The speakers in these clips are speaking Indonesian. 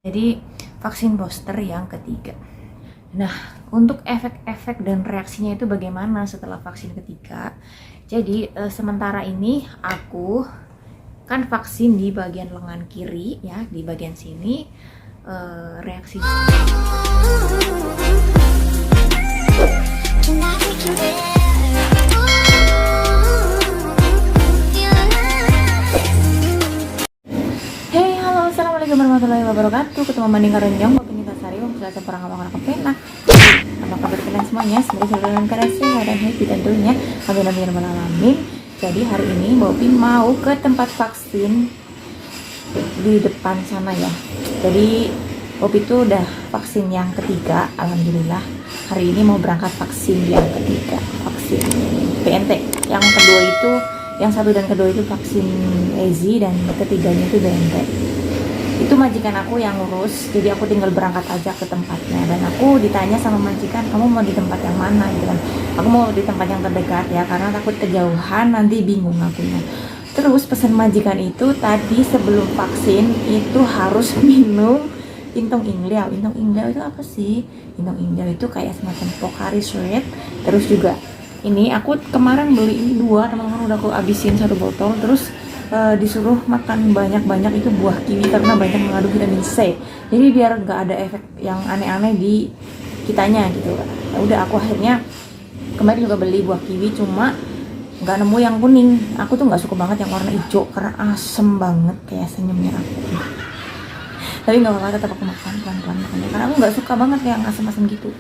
Jadi vaksin booster yang ketiga. Nah, untuk efek-efek dan reaksinya itu bagaimana setelah vaksin ketiga? Jadi sementara ini aku kan vaksin di bagian lengan kiri ya, di bagian sini reaksi. Hey, halo, assalamualaikum warahmatullahi wabarakatuh. Ketemu Manding Karenjong, Bapak Nita Sari, Selasa perang abang anak pena. Apa kabar kalian semuanya? Semoga selalu dalam keadaan sehat dan happy tentunya. Amin amin amin alamin. Jadi hari ini Bopi mau ke tempat vaksin di depan sana ya. Jadi Bopi itu udah vaksin yang ketiga, alhamdulillah. Hari ini mau berangkat vaksin yang ketiga, vaksin BNT. Yang kedua itu, yang satu dan kedua itu vaksin EZI dan ketiganya itu BNT. Itu majikan aku yang ngurus, jadi aku tinggal berangkat aja ke tempatnya. Dan aku ditanya sama majikan, kamu mau di tempat yang mana gitu kan. Aku mau di tempat yang terdekat ya, karena takut kejauhan nanti bingung akunya. Terus pesan majikan itu tadi sebelum vaksin itu harus minum Intong Ingliao. Intong Ingliao itu apa sih? Intong Ingliao itu kayak semacam Pocari Sweat. Terus juga ini aku kemarin beli ini dua, teman-teman udah aku habisin satu botol. Terus disuruh makan banyak-banyak itu buah kiwi karena banyak mengandung vitamin C. Jadi biar nggak ada efek yang aneh-aneh di kitanya gitu. Ya udah aku akhirnya kemarin juga beli buah kiwi, cuma nggak nemu yang kuning. Aku tuh nggak suka banget yang warna hijau karena asem banget kayak senyumnya aku. Tapi nggak apa-apa, tetap aku makan pelan-pelan makannya karena aku nggak suka banget yang asem-asem gitu.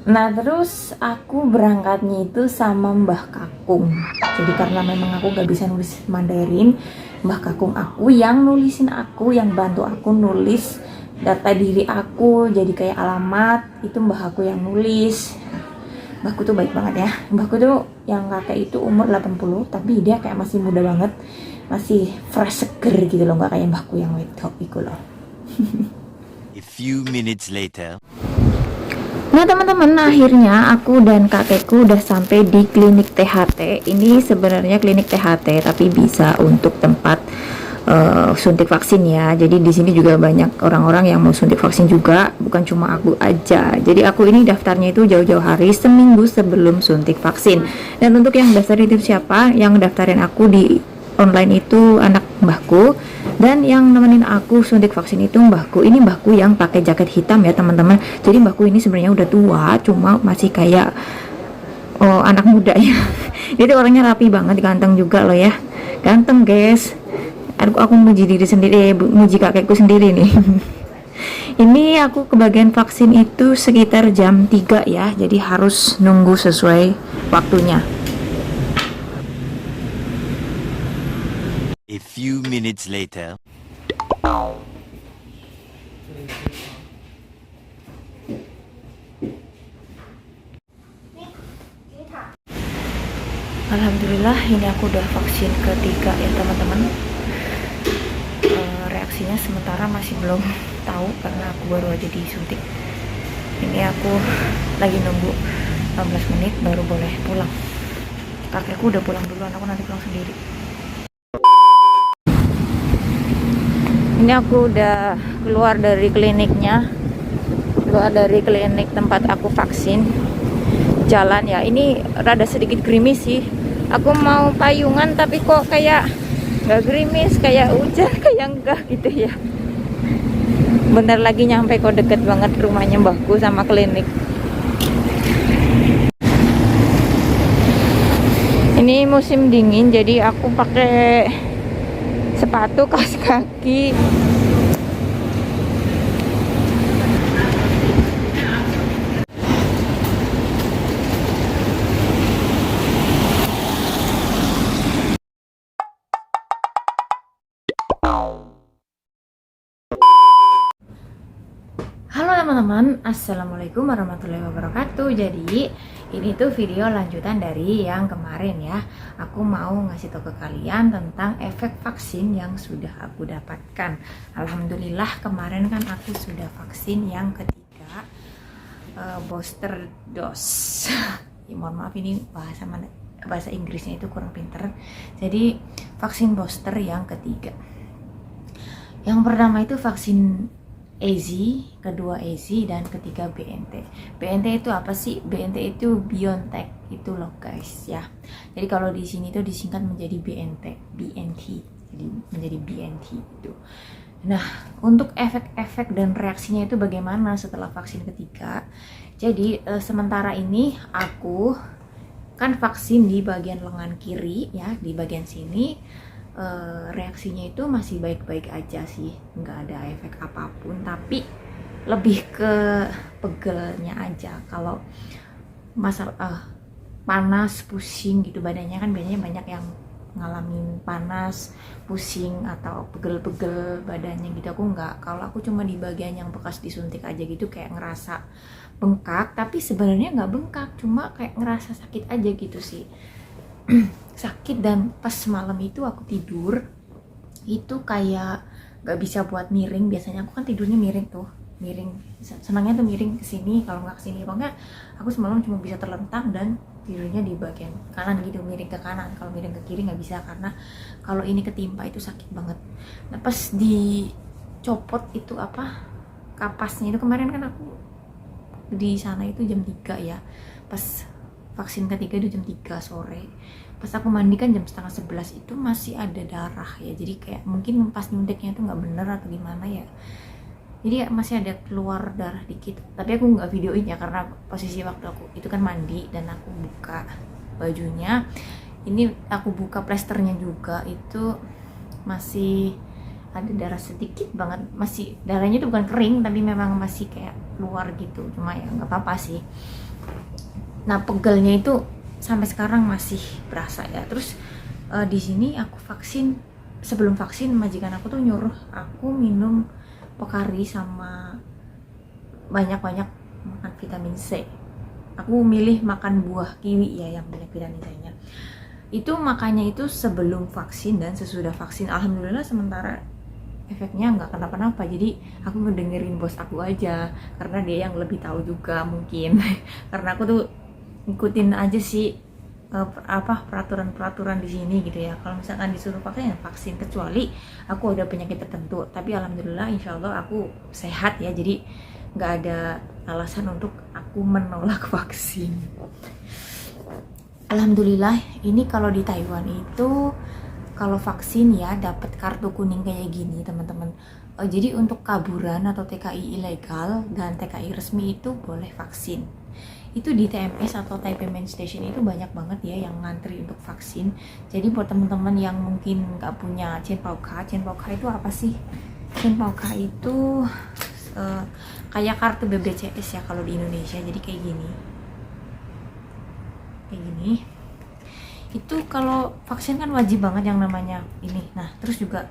Nah terus aku berangkatnya itu sama Mbah Kakung. Jadi karena memang aku gak bisa nulis Mandarin, Mbah Kakung aku yang nulisin aku, yang bantu aku nulis data diri aku. Jadi kayak alamat, itu Mbah aku yang nulis. Mbahku tuh baik banget ya. Mbahku tuh yang kakek itu umur 80, tapi dia kayak masih muda banget. Masih fresh seger gitu loh, gak kayak mbahku yang wedok itu loh. A few minutes later. Nah teman-teman, akhirnya aku dan kakekku udah sampai di klinik THT. Ini sebenarnya klinik THT tapi bisa untuk tempat suntik vaksin ya. Jadi di sini juga banyak orang-orang yang mau suntik vaksin juga, bukan cuma aku aja. Jadi aku ini daftarnya itu jauh-jauh hari, seminggu sebelum suntik vaksin. Dan untuk yang daftar itu siapa? Yang daftarin aku di online itu anak mbahku, dan yang nemenin aku suntik vaksin itu mbahku. Ini mbahku yang pakai jaket hitam ya teman-teman. Jadi mbahku ini sebenarnya udah tua, cuma masih kayak anak muda ya. Dia tuh orangnya rapi banget, ganteng juga loh ya, ganteng guys. Aku muji diri sendiri, muji kakekku sendiri nih. Ini aku kebagian vaksin itu sekitar jam 3 ya, jadi harus nunggu sesuai waktunya. A few minutes later. Alhamdulillah ini aku udah vaksin ketiga ya teman-teman. Reaksinya sementara masih belum tahu karena aku baru aja disuntik. Ini aku lagi nunggu 15 menit baru boleh pulang. Kakekku udah pulang duluan, aku nanti pulang sendiri. Ini aku udah keluar dari kliniknya, keluar dari klinik tempat aku vaksin. Jalan ya, ini rada sedikit gerimis sih. Aku mau payungan tapi kok kayak nggak gerimis, kayak hujan, kayak enggak gitu ya. Bentar lagi nyampe, kok deket banget rumahnya mbahku sama klinik. Ini musim dingin jadi aku pakai sepatu kaos kaki. Halo teman-teman, assalamualaikum warahmatullahi wabarakatuh. Jadi ini tuh video lanjutan dari yang kemarin ya. Aku mau ngasih tahu ke kalian tentang efek vaksin yang sudah aku dapatkan. Alhamdulillah kemarin kan aku sudah vaksin yang ketiga, booster dose. Ya, mohon maaf ini bahasa Inggrisnya itu kurang pinter. Jadi vaksin booster yang ketiga. Yang pertama itu vaksin AZ, kedua AZ, dan ketiga BNT. BNT itu apa sih? BNT itu BioNTech itu loh guys ya. Jadi kalau di sini tuh disingkat menjadi BNT, jadi menjadi BNT itu. Nah, untuk efek-efek dan reaksinya itu bagaimana setelah vaksin ketiga? Jadi sementara ini aku kan vaksin di bagian lengan kiri ya, di bagian sini. Reaksinya itu masih baik-baik aja sih, nggak ada efek apapun, tapi lebih ke pegelnya aja. Kalau masalah panas, pusing gitu badannya, kan biasanya banyak yang ngalamin panas, pusing atau pegel-pegel badannya gitu. Aku nggak, kalau aku cuma di bagian yang bekas disuntik aja gitu, kayak ngerasa bengkak, tapi sebenarnya nggak bengkak, cuma kayak ngerasa sakit aja gitu sih. Sakit, dan pas malam itu aku tidur itu kayak gak bisa buat miring. Biasanya aku kan tidurnya miring tuh, miring, senangnya tuh miring ke sini, kalau nggak ke sini. Kalau nggak, aku semalam cuma bisa terlentang dan tidurnya di bagian kanan gitu, miring ke kanan. Kalau miring ke kiri nggak bisa, karena kalau ini ketimpa itu sakit banget. Nah pas dicopot itu apa, kapasnya itu kemarin kan aku di sana itu jam 3 ya, pas vaksin ketiga itu jam 3 sore. Pas aku mandi kan jam setengah 11 itu masih ada darah ya, jadi kayak mungkin pas nyuntiknya itu nggak bener atau gimana ya, jadi masih ada keluar darah dikit. Tapi aku nggak videoin ya, karena posisi waktu aku itu kan mandi dan aku buka bajunya, ini aku buka plesternya juga, itu masih ada darah sedikit banget, masih darahnya itu bukan kering tapi memang masih kayak keluar gitu, cuma ya nggak apa-apa sih. Nah pegelnya itu sampai sekarang masih berasa ya. Terus di sini aku vaksin, sebelum vaksin majikan aku tuh nyuruh aku minum Pocari sama banyak-banyak makan vitamin C. Aku milih makan buah kiwi ya yang banyak vitamin C-nya. Itu makanya itu sebelum vaksin dan sesudah vaksin. Alhamdulillah sementara efeknya nggak kenapa-napa. Jadi aku ngedengerin bos aku aja, karena dia yang lebih tahu juga mungkin. Karena aku tuh ngikutin aja sih peraturan-peraturan di sini gitu ya. Kalau misalkan disuruh vaksin ya vaksin, kecuali aku ada penyakit tertentu. Tapi alhamdulillah insya Allah aku sehat ya, jadi nggak ada alasan untuk aku menolak vaksin. Alhamdulillah. Ini kalau di Taiwan itu kalau vaksin ya dapat kartu kuning kayak gini teman-teman. Jadi untuk kaburan atau TKI ilegal dan TKI resmi itu boleh vaksin. Itu di TMS atau Taipei Main Station itu banyak banget ya yang ngantri untuk vaksin. Jadi buat teman-teman yang mungkin nggak punya Chien-Pao-Ka itu apa sih? Chien-Pao-Ka itu kayak kartu BPJS ya kalau di Indonesia. Jadi kayak gini. Itu kalau vaksin kan wajib banget yang namanya ini. Nah terus juga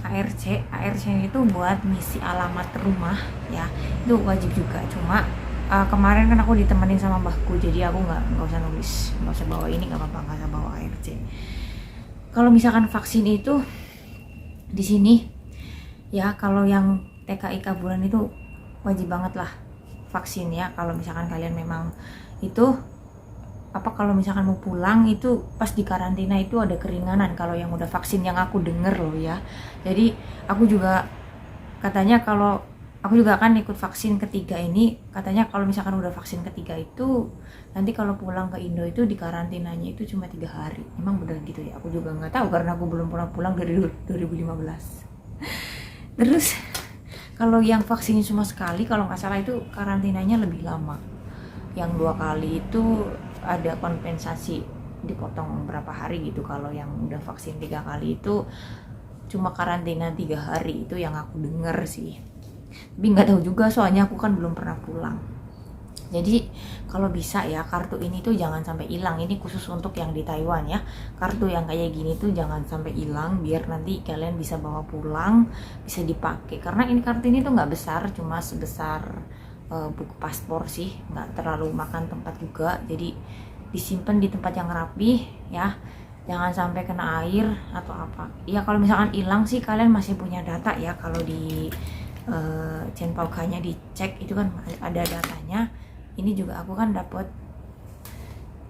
ARC itu buat ngisi alamat rumah ya, itu wajib juga. Cuma kemarin kan aku ditemenin sama mbahku, jadi aku nggak usah nulis, nggak usah bawa ini, nggak apa-apa, nggak usah bawa ARC. Kalau misalkan vaksin itu di sini ya, kalau yang TKI kaburan itu wajib banget lah vaksin ya. Kalau misalkan kalian memang itu kalau misalkan mau pulang itu pas di karantina itu ada keringanan kalau yang udah vaksin, yang aku denger loh ya. Jadi aku juga katanya, kalau aku juga kan ikut vaksin ketiga ini, katanya kalau misalkan udah vaksin ketiga itu nanti kalau pulang ke Indo itu di karantinanya itu cuma 3 hari. Emang bener gitu ya? Aku juga nggak tahu karena aku belum pernah pulang dari 2015. Terus kalau yang vaksinnya cuma sekali kalau nggak salah itu karantinanya lebih lama. Yang 2 kali itu ada kompensasi, dipotong berapa hari gitu. Kalau yang udah vaksin 3 kali itu cuma karantina 3 hari, itu yang aku denger sih. Tapi nggak tahu juga soalnya aku kan belum pernah pulang. Jadi kalau bisa ya kartu ini tuh jangan sampai hilang. Ini khusus untuk yang di Taiwan ya. Kartu yang kayak gini tuh jangan sampai hilang, biar nanti kalian bisa bawa pulang, bisa dipakai. Karena ini kartu ini tuh nggak besar, cuma sebesar buku paspor sih, nggak terlalu makan tempat juga. Jadi disimpan di tempat yang rapi ya, jangan sampai kena air atau apa ya. Kalau misalkan hilang sih kalian masih punya data ya. Kalau di Chien-Pao-Ka-nya dicek itu kan ada datanya. Ini juga aku kan dapat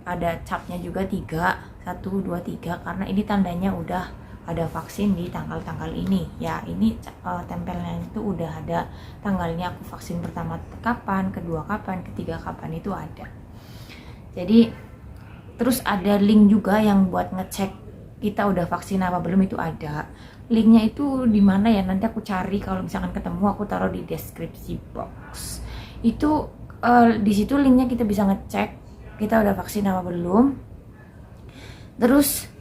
ada capnya juga 3, 1, 2, 3, karena ini tandanya udah ada vaksin di tanggal-tanggal ini ya. Ini tempelnya itu udah ada tanggalnya, aku vaksin pertama kapan, kedua kapan, ketiga kapan, itu ada. Jadi terus ada link juga yang buat ngecek kita udah vaksin apa belum, itu ada. Linknya itu di mana ya, nanti aku cari, kalau misalkan ketemu aku taruh di deskripsi box. Itu di situ linknya kita bisa ngecek kita udah vaksin apa belum. Terus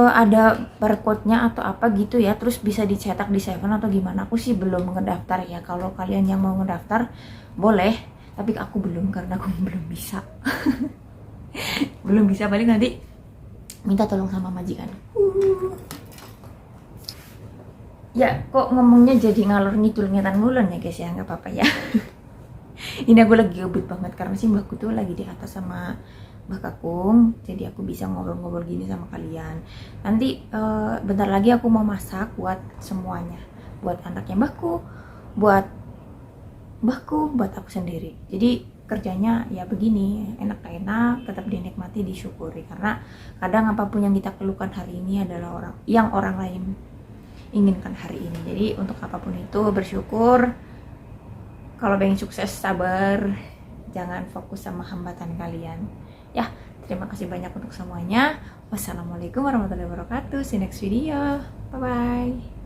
ada barcode-nya atau apa gitu ya, terus bisa dicetak di Seven atau gimana. Aku sih belum ngedaftar ya, kalau kalian yang mau ngedaftar boleh, tapi aku belum karena aku belum bisa. Belum bisa, balik nanti minta tolong sama majikan. Ya kok ngomongnya jadi ngalor ngidul ngetan ngulon ya guys ya, nggak apa-apa ya. Ini aku lagi gabut banget karena sih mbakku tuh lagi di atas sama Mbak Kakung, jadi aku bisa ngobrol-ngobrol gini sama kalian. Nanti bentar lagi aku mau masak buat semuanya, buat anaknya mbakku, buat mbakku, buat aku sendiri. Jadi kerjanya ya begini, enak-enak, tetap dinikmati, disyukuri, karena kadang apapun yang kita keluhkan hari ini adalah orang lain inginkan hari ini. Jadi untuk apapun itu bersyukur. Kalau pengen sukses sabar, jangan fokus sama hambatan kalian ya. Terima kasih banyak untuk semuanya. Wassalamualaikum warahmatullahi wabarakatuh. See you next video. Bye bye.